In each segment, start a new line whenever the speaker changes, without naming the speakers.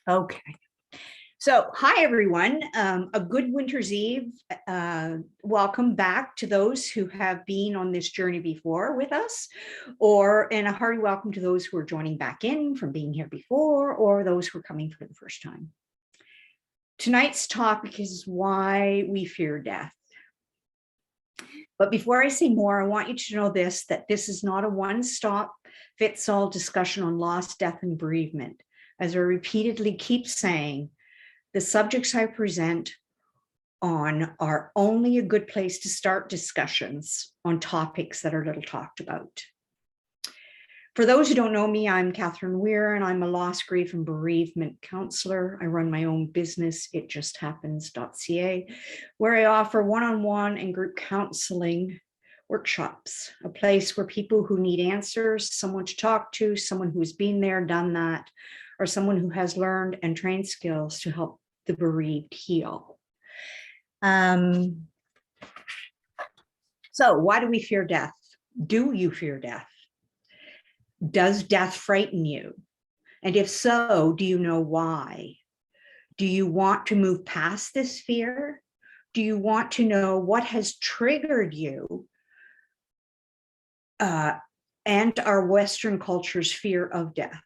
Okay. So, hi everyone. A good winter's eve. Welcome back to those who have been on this journey before with us, and a hearty welcome to those who are joining back in from being here before, or those who are coming for the first time. Tonight's topic is why we fear death. But before I say more, I want you to know that this is not a one-stop fits all discussion on loss, death, and bereavement. As I repeatedly keep saying, the subjects I present on are only a good place to start discussions on topics that are little talked about. For those who don't know me, I'm Catherine Weir, and I'm a loss, grief, and bereavement counselor. I run my own business, itjusthappens.ca, where I offer one-on-one and group counseling workshops, a place where people who need answers, someone to talk to, someone who's been there, done that, or someone who has learned and trained skills to help the bereaved heal. So why do we fear death? Do you fear death? Does death frighten you? And if so, do you know why? Do you want to move past this fear? Do you want to know what has triggered you and our Western culture's fear of death?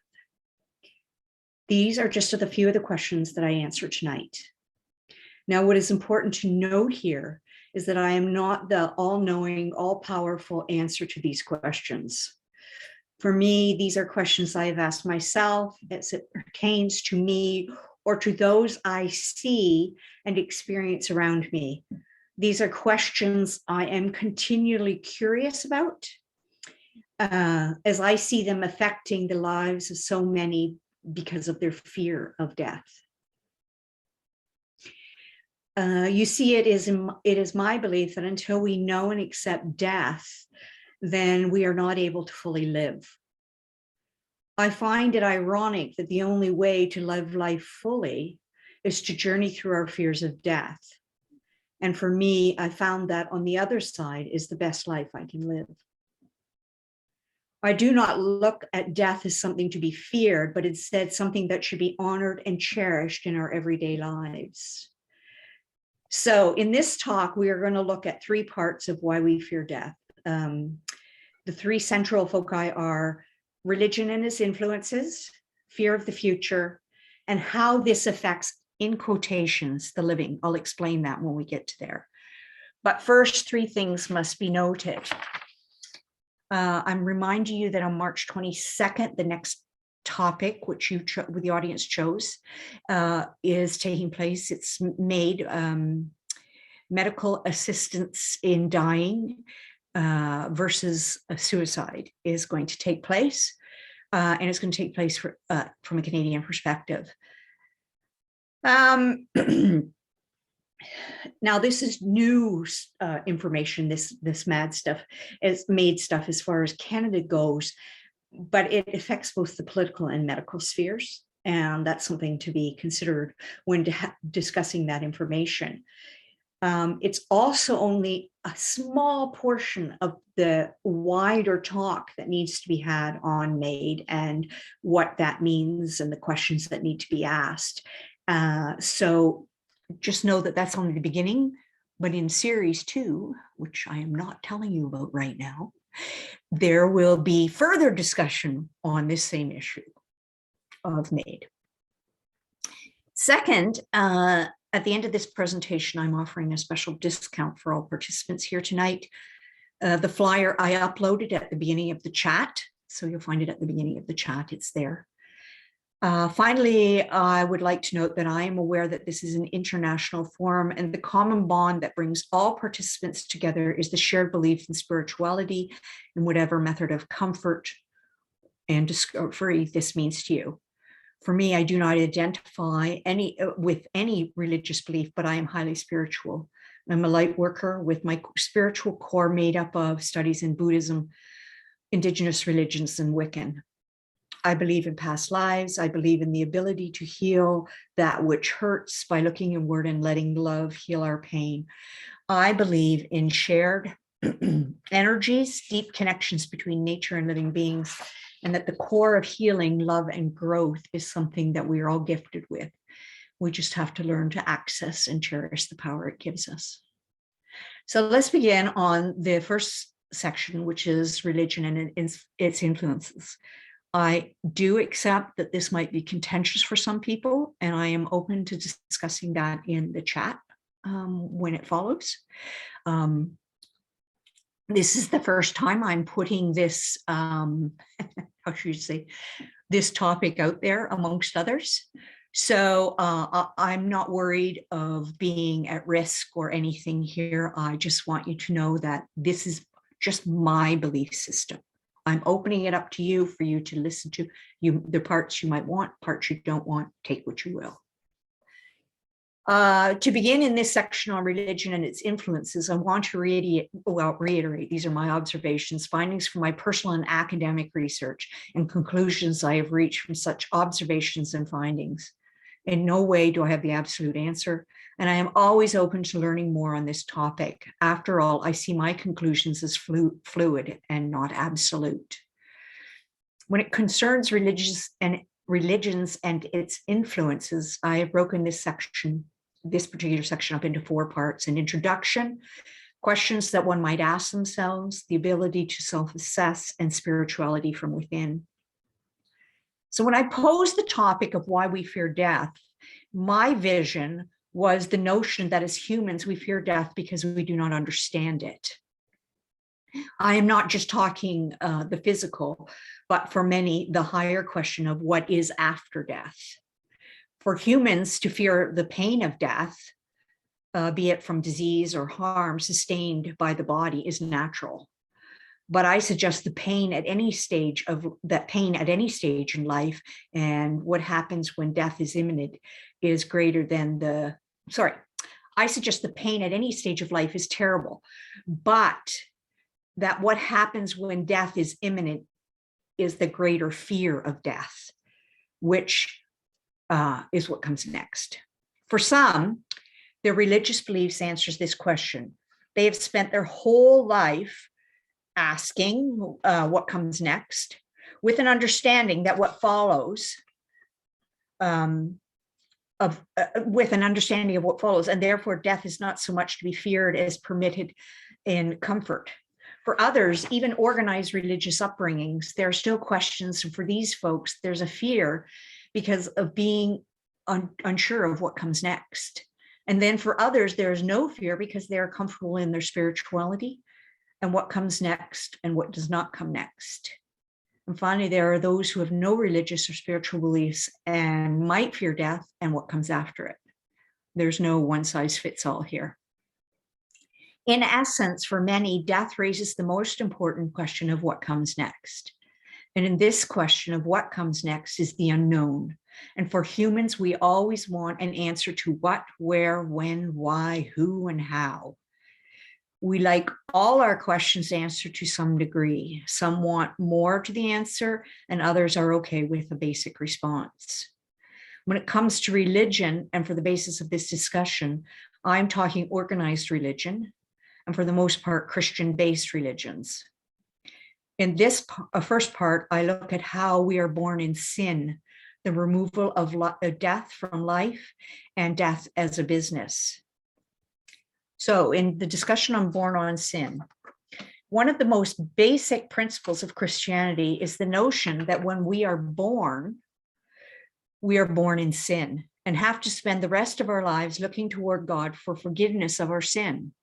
These are just a few of the questions that I answer tonight. Now, what is important to note here is that I am not the all-knowing, all-powerful answer to these questions. For me, these are questions I have asked myself as it pertains to me or to those I see and experience around me. These are questions I am continually curious about as I see them affecting the lives of so many because of their fear of death. You see, it is my belief that until we know and accept death, then we are not able to fully live. I find it ironic that the only way to live life fully is to journey through our fears of death. And for me, I found that on the other side is the best life I can live. I do not look at death as something to be feared, but instead something that should be honored and cherished in our everyday lives. So in this talk, we are going to look at three parts of why we fear death. The three central foci are religion and its influences, fear of the future, and how this affects, in quotations, the living. I'll explain that when we get to there. But first, three things must be noted. I'm reminding you that on March 22nd, the next topic, which the audience chose, is taking place. It's MAID, medical assistance in dying versus suicide, is going to take place. And it's going to take place from a Canadian perspective. Now, this is new information, this MAID stuff as far as Canada goes, but it affects both the political and medical spheres. And that's something to be considered when discussing that information. It's also only a small portion of the wider talk that needs to be had on MAID and what that means and the questions that need to be asked. So just know that that's only the beginning, but in series 2, which I am not telling you about right now, there will be further discussion on this same issue of MAID. Second, at the end of this presentation, I'm offering a special discount for all participants here tonight. The flyer I uploaded at the beginning of the chat, so you'll find it at the beginning of the chat, it's there. Finally, I would like to note that I am aware that this is an international forum, and the common bond that brings all participants together is the shared belief in spirituality and whatever method of comfort and discovery this means to you. For me, I do not identify with any religious belief, but I am highly spiritual. I'm a light worker with my spiritual core made up of studies in Buddhism, Indigenous religions, and Wiccan. I believe in past lives. I believe in the ability to heal that which hurts by looking inward and letting love heal our pain. I believe in shared energies, deep connections between nature and living beings. and that the core of healing, love, and growth is something that we are all gifted with. We just have to learn to access and cherish the power it gives us. So let's begin on the first section, which is religion and its influences. I do accept that this might be contentious for some people, and I am open to discussing that in the chat when it follows. This is the first time I'm putting this, how should you say, this topic out there amongst others. So I'm not worried of being at risk or anything here. I just want you to know that this is just my belief system. I'm opening it up to you for you to listen to. The parts you might want, parts you don't want, take what you will. To begin in this section on religion and its influences, I want to reiterate, these are my observations, findings from my personal and academic research, and conclusions I have reached from such observations and findings. In no way do I have the absolute answer, and I am always open to learning more on this topic. After all, I see my conclusions as fluid and not absolute. When it concerns religions and its influences, I have broken this particular section up into 4 parts: an introduction, questions that one might ask themselves, the ability to self-assess, and spirituality from within. So when I posed the topic of why we fear death, my vision was the notion that as humans, we fear death because we do not understand it. I am not just talking the physical, but for many, the higher question of what is after death. For humans to fear the pain of death, be it from disease or harm sustained by the body, is natural. But I suggest the pain at any stage in life and what happens when death is imminent is greater than I suggest the pain at any stage of life is terrible, but that what happens when death is imminent is the greater fear of death, which is what comes next. For some, their religious beliefs answers this question. They have spent their whole life asking what comes next, with an understanding that what follows, and therefore death is not so much to be feared as permitted in comfort. For others, even organized religious upbringings, there are still questions. And for these folks, there's a fear because of being unsure of what comes next. And then for others, there is no fear because they are comfortable in their spirituality and what comes next and what does not come next. And finally, there are those who have no religious or spiritual beliefs and might fear death and what comes after it. There's no one size fits all here. In essence, for many, death raises the most important question of what comes next. And in this question of what comes next is the unknown. And for humans, we always want an answer to what, where, when, why, who, and how. We like all our questions answered to some degree. Some want more to the answer, and others are okay with a basic response. When it comes to religion, and for the basis of this discussion, I'm talking organized religion, and for the most part, Christian-based religions. In this first part, I look at how we are born in sin, the removal of death from life, and death as a business. So in the discussion on born on sin, one of the most basic principles of Christianity is the notion that when we are born in sin and have to spend the rest of our lives looking toward God for forgiveness of our sin.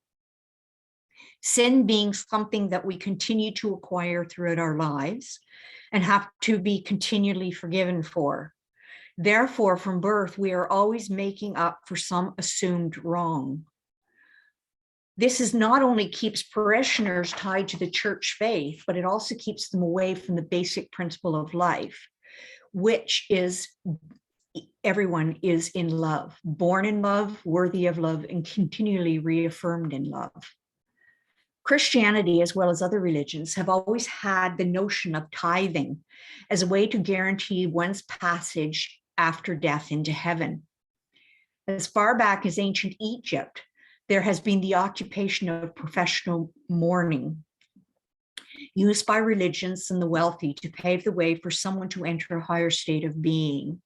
Sin being something that we continue to acquire throughout our lives and have to be continually forgiven for. Therefore, from birth, we are always making up for some assumed wrong. This not only keeps parishioners tied to the church faith, but it also keeps them away from the basic principle of life, which is everyone is in love, born in love, worthy of love, and continually reaffirmed in love. Christianity, as well as other religions, have always had the notion of tithing as a way to guarantee one's passage after death into heaven. As far back as ancient Egypt, there has been the occupation of professional mourning. used by religions and the wealthy to pave the way for someone to enter a higher state of being,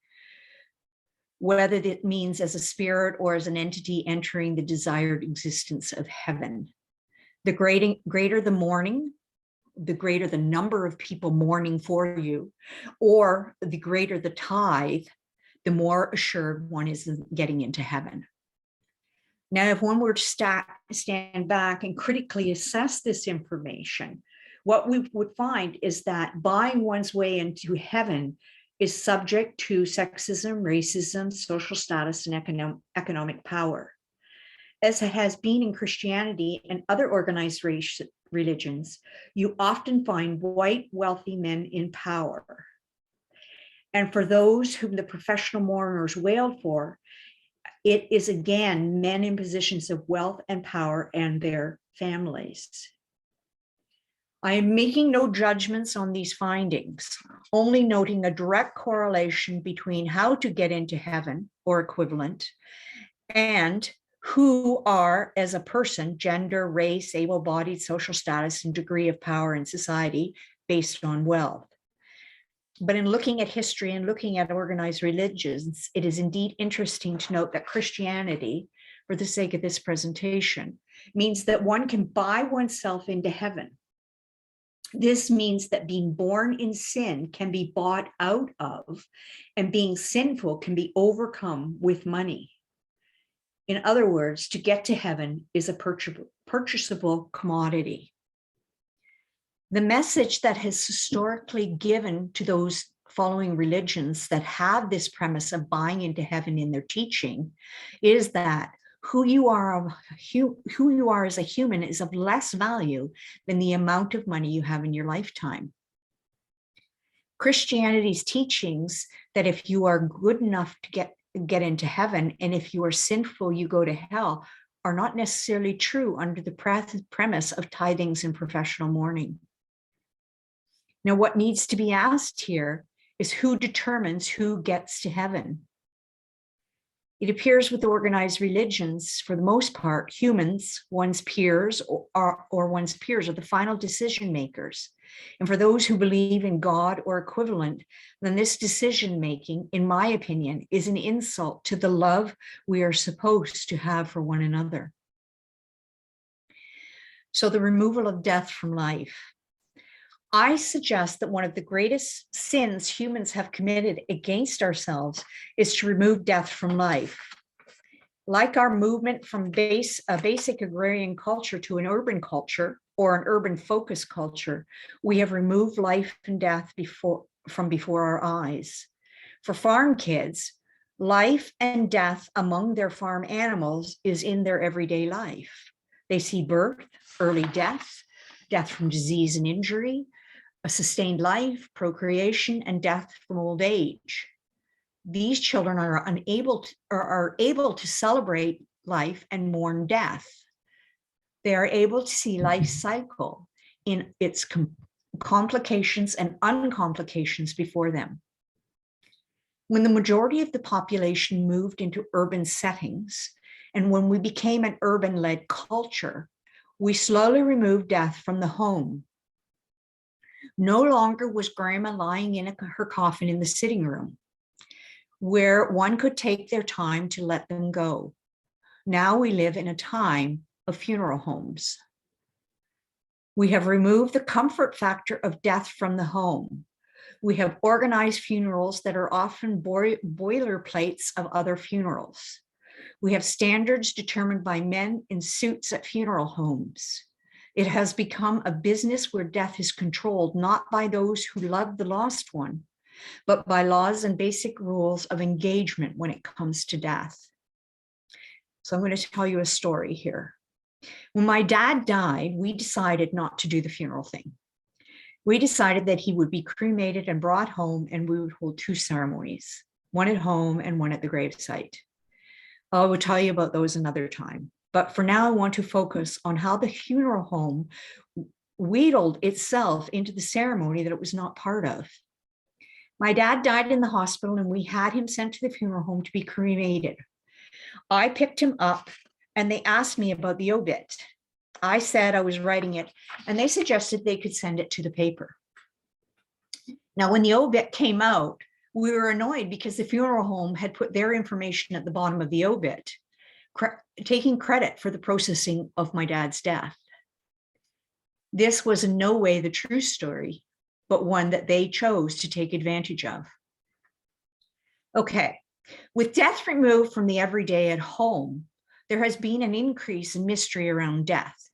whether that means as a spirit or as an entity entering the desired existence of heaven. The greater the mourning, the greater the number of people mourning for you, or the greater the tithe, the more assured one is of getting into heaven. Now, if one were to stand back and critically assess this information, what we would find is that buying one's way into heaven is subject to sexism, racism, social status, and economic power. As it has been in Christianity and other organized religions, you often find white, wealthy men in power. And for those whom the professional mourners wailed for, it is again men in positions of wealth and power and their families. I am making no judgments on these findings, only noting a direct correlation between how to get into heaven or equivalent and who are, as a person, gender, race, able-bodied, social status, and degree of power in society based on wealth. But in looking at history and looking at organized religions, it is indeed interesting to note that Christianity, for the sake of this presentation, means that one can buy oneself into heaven. This means that being born in sin can be bought out of, and being sinful can be overcome with money. In other words, to get to heaven is a purchasable commodity. The message that has historically given to those following religions that have this premise of buying into heaven in their teaching is that who you are as a human is of less value than the amount of money you have in your lifetime. Christianity's teachings that if you are good enough to get into heaven, and if you are sinful, you go to hell, are not necessarily true under the premise of tithings and professional mourning. Now, what needs to be asked here is who determines who gets to heaven? It appears with organized religions, for the most part, humans, one's peers or one's peers are the final decision makers. And for those who believe in God or equivalent, then this decision making, in my opinion, is an insult to the love we are supposed to have for one another. So the removal of death from life. I suggest that one of the greatest sins humans have committed against ourselves is to remove death from life. Like our movement from a basic agrarian culture to an urban culture or an urban focused culture, we have removed life and death from before our eyes. For farm kids, life and death among their farm animals is in their everyday life. They see birth, early death, death from disease and injury, a sustained life, procreation, and death from old age. These children are able to celebrate life and mourn death. They are able to see life cycle in its complications and uncomplications before them. When the majority of the population moved into urban settings, and when we became an urban-led culture, we slowly removed death from the home. No longer was grandma lying in her coffin in the sitting room, where one could take their time to let them go. Now we live in a time of funeral homes. We have removed the comfort factor of death from the home. We have organized funerals that are often boilerplates of other funerals. We have standards determined by men in suits at funeral homes. It has become a business where death is controlled not by those who love the lost one, but by laws and basic rules of engagement when it comes to death. So I'm going to tell you a story here. When my dad died, we decided not to do the funeral thing. We decided that he would be cremated and brought home, and we would hold two ceremonies, one at home and one at the gravesite. I will tell you about those another time. But for now, I want to focus on how the funeral home wheedled itself into the ceremony that it was not part of. My dad died in the hospital, and we had him sent to the funeral home to be cremated. I picked him up, and they asked me about the obit. I said I was writing it, and they suggested they could send it to the paper. Now, when the obit came out, we were annoyed because the funeral home had put their information at the bottom of the obit, taking credit for the processing of my dad's death. This was in no way the true story, but one that they chose to take advantage of. Okay, with death removed from the everyday at home, there has been an increase in mystery around death.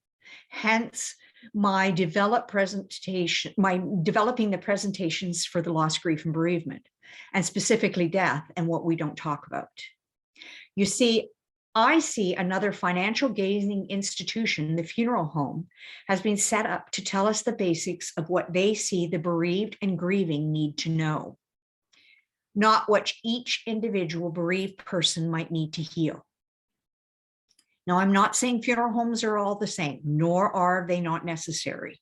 Hence, my developing the presentations for the loss, grief, and bereavement, and specifically death and what we don't talk about. You see, I see another financial gazing institution, the funeral home, has been set up to tell us the basics of what they see the bereaved and grieving need to know, not what each individual bereaved person might need to heal. Now, I'm not saying funeral homes are all the same, nor are they not necessary,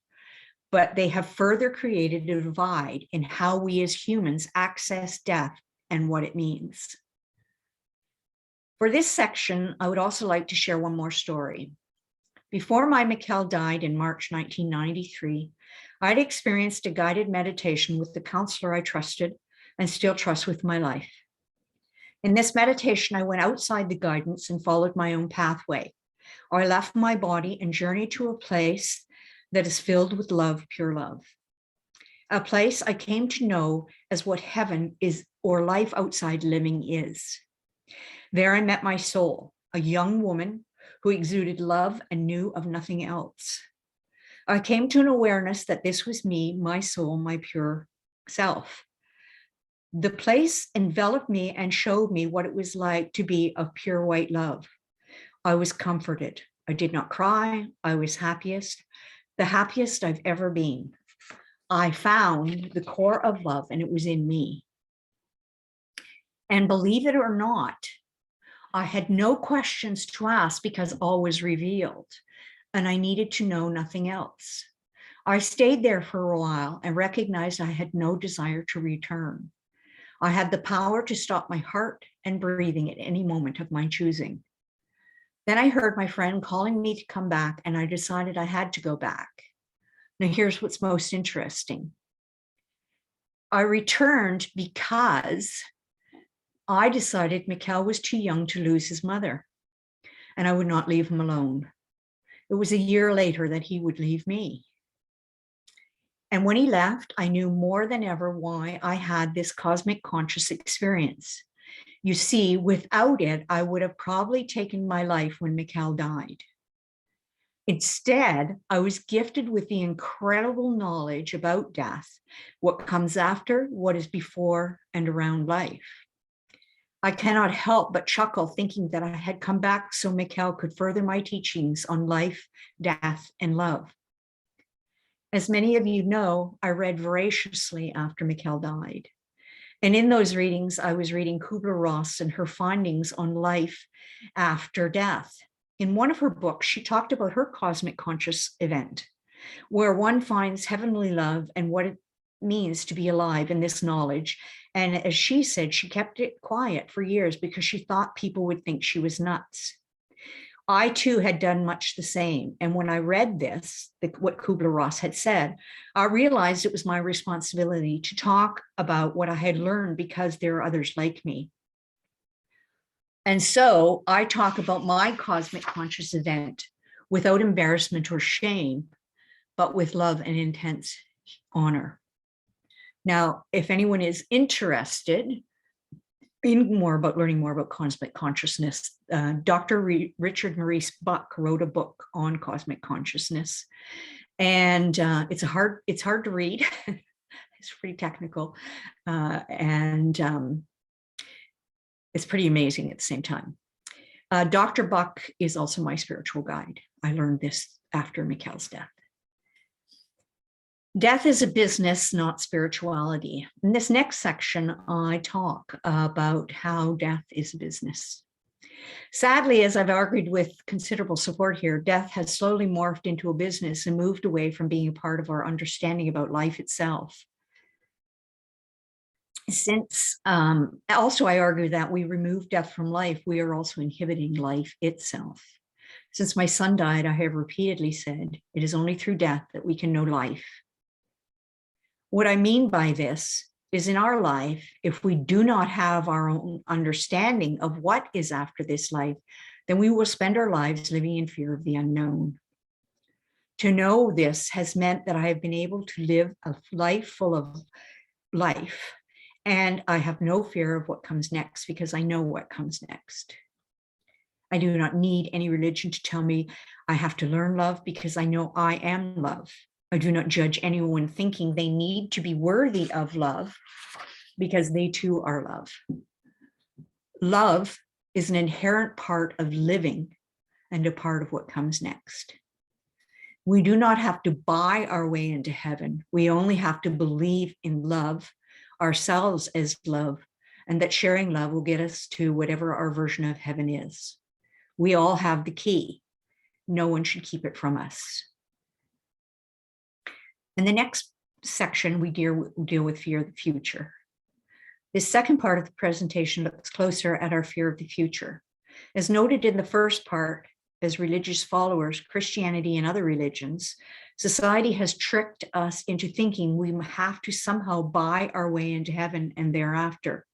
but they have further created a divide in how we as humans access death and what it means. For this section, I would also like to share one more story. Before my Mikkel died in March 1993, I'd experienced a guided meditation with the counselor I trusted and still trust with my life. In this meditation, I went outside the guidance and followed my own pathway. I left my body and journeyed to a place that is filled with love, pure love. A place I came to know as what heaven is, or life outside living is. There I met my soul, a young woman who exuded love and knew of nothing else. I came to an awareness that this was me, my soul, my pure self. The place enveloped me and showed me what it was like to be of pure white love. I was comforted. I did not cry. I was the happiest I've ever been. I found the core of love, and it was in me. And believe it or not, I had no questions to ask because all was revealed, and I needed to know nothing else. I stayed there for a while and recognized I had no desire to return. I had the power to stop my heart and breathing at any moment of my choosing. Then I heard my friend calling me to come back, and I decided I had to go back. Now, here's what's most interesting. I returned because I decided Mikkel was too young to lose his mother, and I would not leave him alone. It was a year later that he would leave me. And when he left, I knew more than ever why I had this cosmic conscious experience. You see, without it, I would have probably taken my life when Mikkel died. Instead, I was gifted with the incredible knowledge about death, what comes after, what is before and around life. I cannot help but chuckle thinking that I had come back so Mikkel could further my teachings on life, death, and love. As many of you know, I read voraciously after Mikkel died. And in those readings, I was reading Kübler-Ross and her findings on life after death. In one of her books, she talked about her cosmic conscious event, where one finds heavenly love and what it means to be alive in this knowledge. And as she said, she kept it quiet for years because she thought people would think she was nuts. I too had done much the same. And when I read this, what Kübler-Ross had said, I realized it was my responsibility to talk about what I had learned because there are others like me. And so I talk about my cosmic conscious event without embarrassment or shame, but with love and intense honor. Now, if anyone is interested in learning more about cosmic consciousness, Dr. Richard Maurice Buck wrote a book on cosmic consciousness, and it's hard to read. It's pretty technical, and it's pretty amazing at the same time. Dr. Buck is also my spiritual guide. I learned this after Mikkel's death. Death is a business, not spirituality. In this next section, I talk about how death is a business. Sadly, as I've argued with considerable support here, death has slowly morphed into a business and moved away from being a part of our understanding about life itself. Since also I argue that we remove death from life, we are also inhibiting life itself. Since my son died, I have repeatedly said, it is only through death that we can know life. What I mean by this is in our life, if we do not have our own understanding of what is after this life, then we will spend our lives living in fear of the unknown. To know this has meant that I have been able to live a life full of life, and I have no fear of what comes next because I know what comes next. I do not need any religion to tell me I have to learn love because I know I am love. I do not judge anyone thinking they need to be worthy of love because they too are love. Love is an inherent part of living and a part of what comes next. We do not have to buy our way into heaven. We only have to believe in love, ourselves as love, and that sharing love will get us to whatever our version of heaven is. We all have the key. No one should keep it from us. In the next section, we deal with fear of the future. This second part of the presentation looks closer at our fear of the future. As noted in the first part, as religious followers, Christianity and other religions, society has tricked us into thinking we have to somehow buy our way into heaven and thereafter.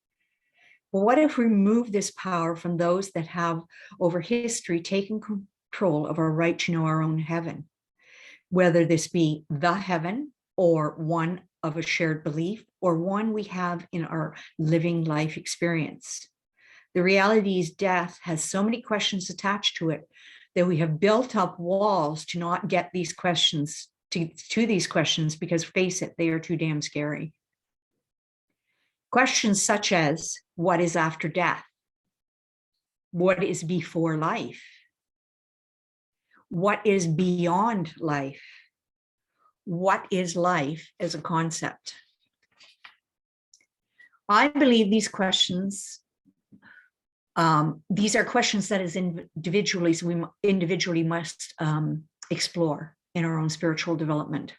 But what if we remove this power from those that have over history taken control of our right to know our own heaven? Whether this be the heaven or one of a shared belief or one we have in our living life experience. The reality is death has so many questions attached to it that we have built up walls to not get these questions to these questions because face it, they are too damn scary. Questions such as, what is after death? What is before life? What is beyond life? What is life as a concept? I believe these questions, these are questions that as individuals, we individually must explore in our own spiritual development.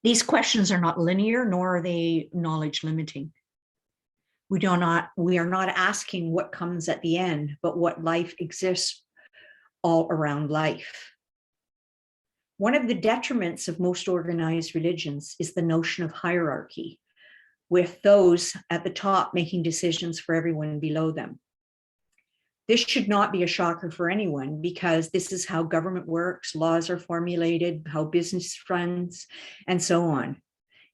These questions are not linear, nor are they knowledge limiting. We are not asking what comes at the end, but what life exists all around life. One of the detriments of most organized religions is the notion of hierarchy, with those at the top making decisions for everyone below them. This should not be a shocker for anyone because this is how government works, laws are formulated, how business runs, and so on.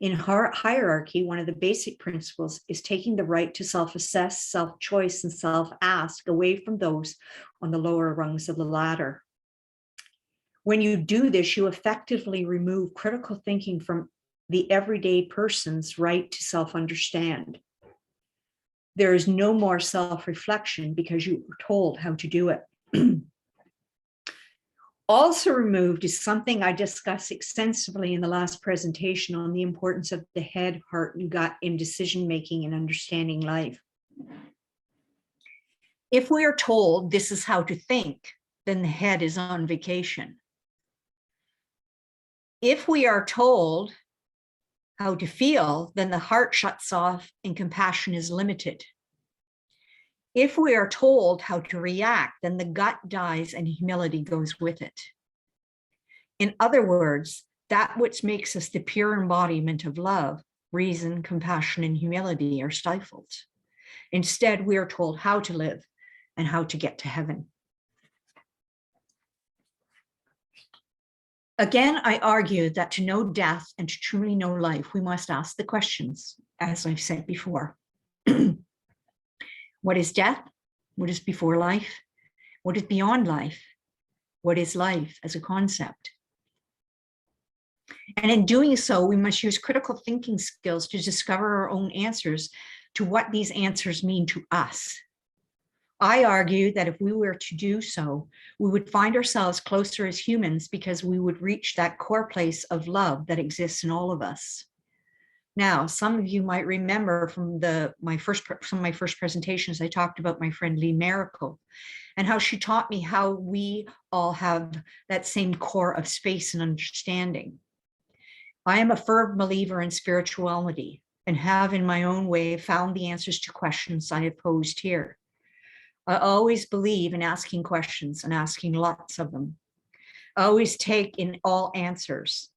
In hierarchy, one of the basic principles is taking the right to self-assess, self-choice, and self-ask away from those on the lower rungs of the ladder. When you do this, you effectively remove critical thinking from the everyday person's right to self-understand. There is no more self-reflection because you were told how to do it. Also removed is something I discussed extensively in the last presentation on the importance of the head, heart, and gut in decision-making and understanding life. If we are told this is how to think, then the head is on vacation. If we are told how to feel, then the heart shuts off and compassion is limited. If we are told how to react, then the gut dies and humility goes with it. In other words, that which makes us the pure embodiment of love, reason, compassion, and humility are stifled. Instead, we are told how to live and how to get to heaven. Again, I argue that to know death and to truly know life, we must ask the questions, as I've said before. What is death? What is before life? What is beyond life? What is life as a concept? And in doing so, we must use critical thinking skills to discover our own answers to what these answers mean to us. I argue that if we were to do so, we would find ourselves closer as humans because we would reach that core place of love that exists in all of us. Now, some of you might remember from some of my first presentations, I talked about my friend Lee Miracle and how she taught me how we all have that same core of space and understanding. I am a firm believer in spirituality and have in my own way found the answers to questions I have posed here. I always believe in asking questions and asking lots of them. I always take in all answers.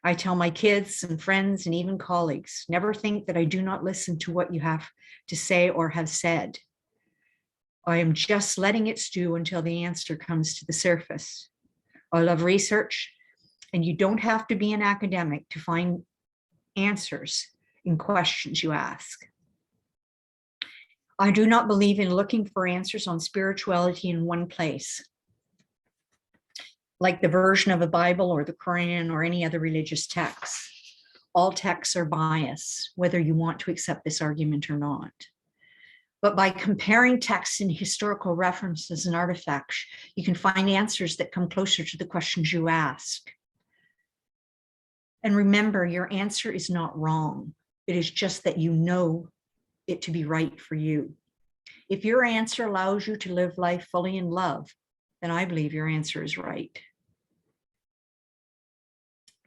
I tell my kids and friends and even colleagues, never think that I do not listen to what you have to say or have said. I am just letting it stew until the answer comes to the surface. I love research, and you don't have to be an academic to find answers in questions you ask. I do not believe in looking for answers on spirituality in one place, like the version of a Bible or the Quran or any other religious text. All texts are biased, whether you want to accept this argument or not. But by comparing texts and historical references and artifacts, you can find answers that come closer to the questions you ask. And remember, your answer is not wrong. It is just that you know it to be right for you. If your answer allows you to live life fully in love, then I believe your answer is right.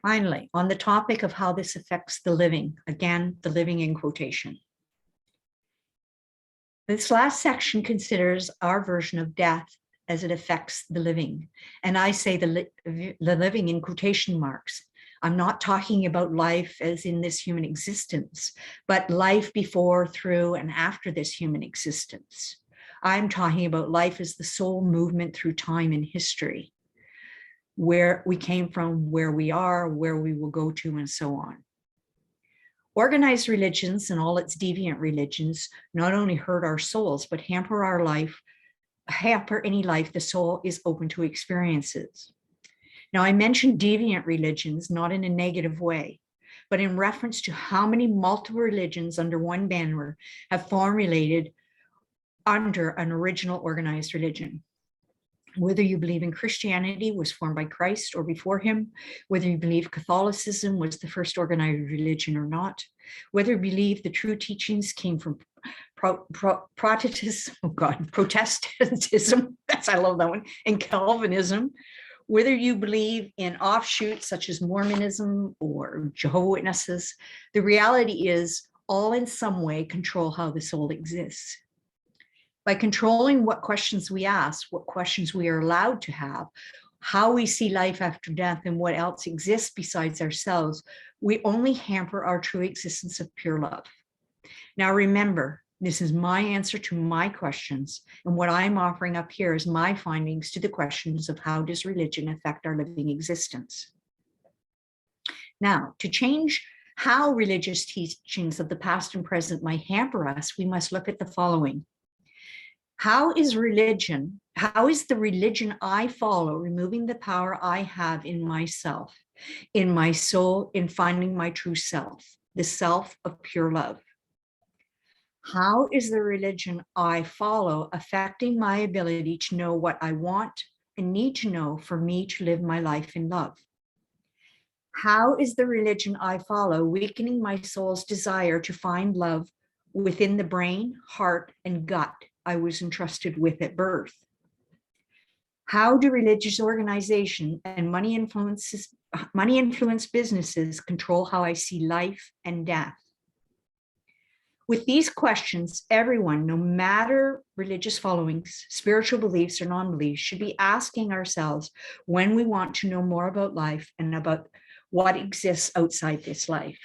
Finally, on the topic of how this affects the living, again, the living in quotation. This last section considers our version of death as it affects the living. And I say the living in quotation marks. I'm not talking about life as in this human existence, but life before, through, and after this human existence. I'm talking about life as the soul movement through time and history, where we came from, where we are, where we will go to, and so on. Organized religions and all its deviant religions not only hurt our souls, but hamper our life, hamper any life the soul is open to experiences. Now, I mentioned deviant religions, not in a negative way, but in reference to how many multiple religions under one banner have formulated under an original organized religion. Whether you believe in Christianity was formed by Christ or before him, whether you believe Catholicism was the first organized religion or not, whether you believe the true teachings came from Protestantism, I love that one, and Calvinism, whether you believe in offshoots such as Mormonism or Jehovah's Witnesses, the reality is all in some way control how the soul exists. By controlling what questions we ask, what questions we are allowed to have, how we see life after death, and what else exists besides ourselves, we only hamper our true existence of pure love. Now remember, this is my answer to my questions, and what I'm offering up here is my findings to the questions of how does religion affect our living existence. Now, to change how religious teachings of the past and present might hamper us, we must look at the following. How is the religion I follow removing the power I have in myself, in my soul, in finding my true self, the self of pure love? How is the religion I follow affecting my ability to know what I want and need to know for me to live my life in love? How is the religion I follow weakening my soul's desire to find love within the brain, heart, and gut I was entrusted with at birth? How do religious organization and money influenced businesses control how I see life and death? With these questions, everyone, no matter religious followings, spiritual beliefs, or non-beliefs, should be asking ourselves when we want to know more about life and about what exists outside this life.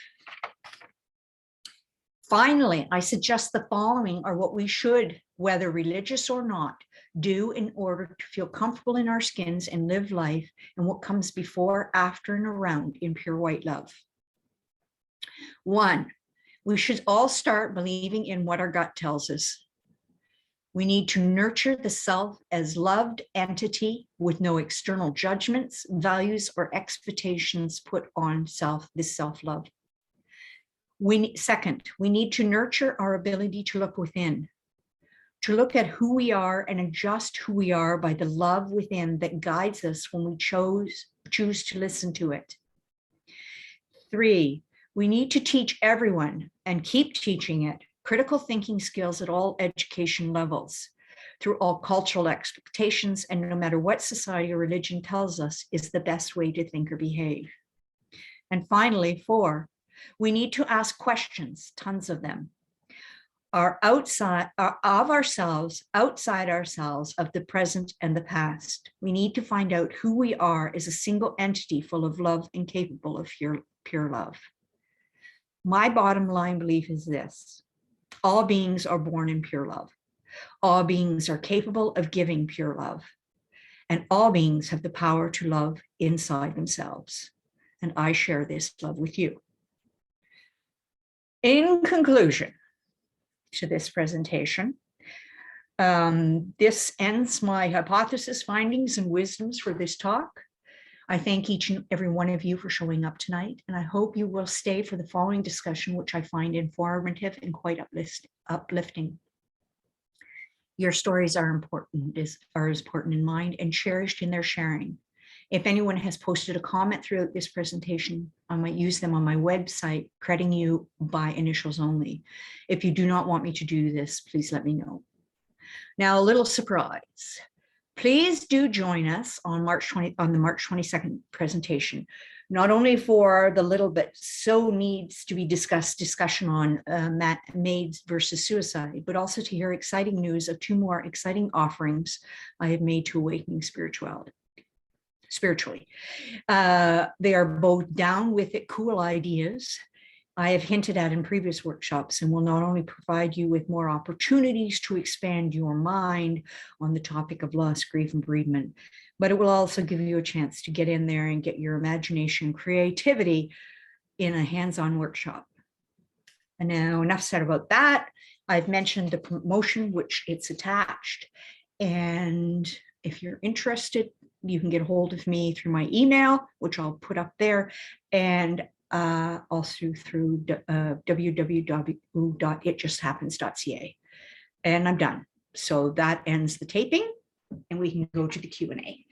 Finally, I suggest the following are what we should, whether religious or not, do in order to feel comfortable in our skins and live life and what comes before, after, and around in pure white love. 1, we should all start believing in what our gut tells us. We need to nurture the self as loved entity with no external judgments, values, or expectations put on this self-love. Second, we need to nurture our ability to look within, to look at who we are and adjust who we are by the love within that guides us when we choose to listen to it. 3, we need to teach everyone and keep teaching it critical thinking skills at all education levels, through all cultural expectations, and no matter what society or religion tells us is the best way to think or behave. And finally, 4, we need to ask questions, tons of them. are outside of ourselves, outside ourselves, of the present and the past. We need to find out who we are as a single entity full of love and capable of pure love. My bottom line belief is this: all beings are born in pure love. All beings are capable of giving pure love. And all beings have the power to love inside themselves. And I share this love with you. In conclusion to this presentation, this ends my hypothesis, findings, and wisdoms for this talk. I thank each and every one of you for showing up tonight, and I hope you will stay for the following discussion, which I find informative and quite uplifting. Your stories are as important in mind and cherished in their sharing. If anyone has posted a comment throughout this presentation, I might use them on my website, crediting you by initials only. If you do not want me to do this, please let me know. Now, a little surprise. Please do join us on the March 22nd presentation, not only for the little bit so needs to be discussion on maids versus suicide, but also to hear exciting news of 2 more exciting offerings I have made to Awakening spiritually. They are both down with it cool ideas I have hinted at in previous workshops, and will not only provide you with more opportunities to expand your mind on the topic of loss, grief, and bereavement, but it will also give you a chance to get in there and get your imagination, creativity in a hands-on workshop. And now, enough said about that. I've mentioned the promotion, which it's attached. And if you're interested, you can get a hold of me through my email, which I'll put up there, and also through www.itjusthappens.ca. And I'm done. So that ends the taping, and we can go to the Q&A.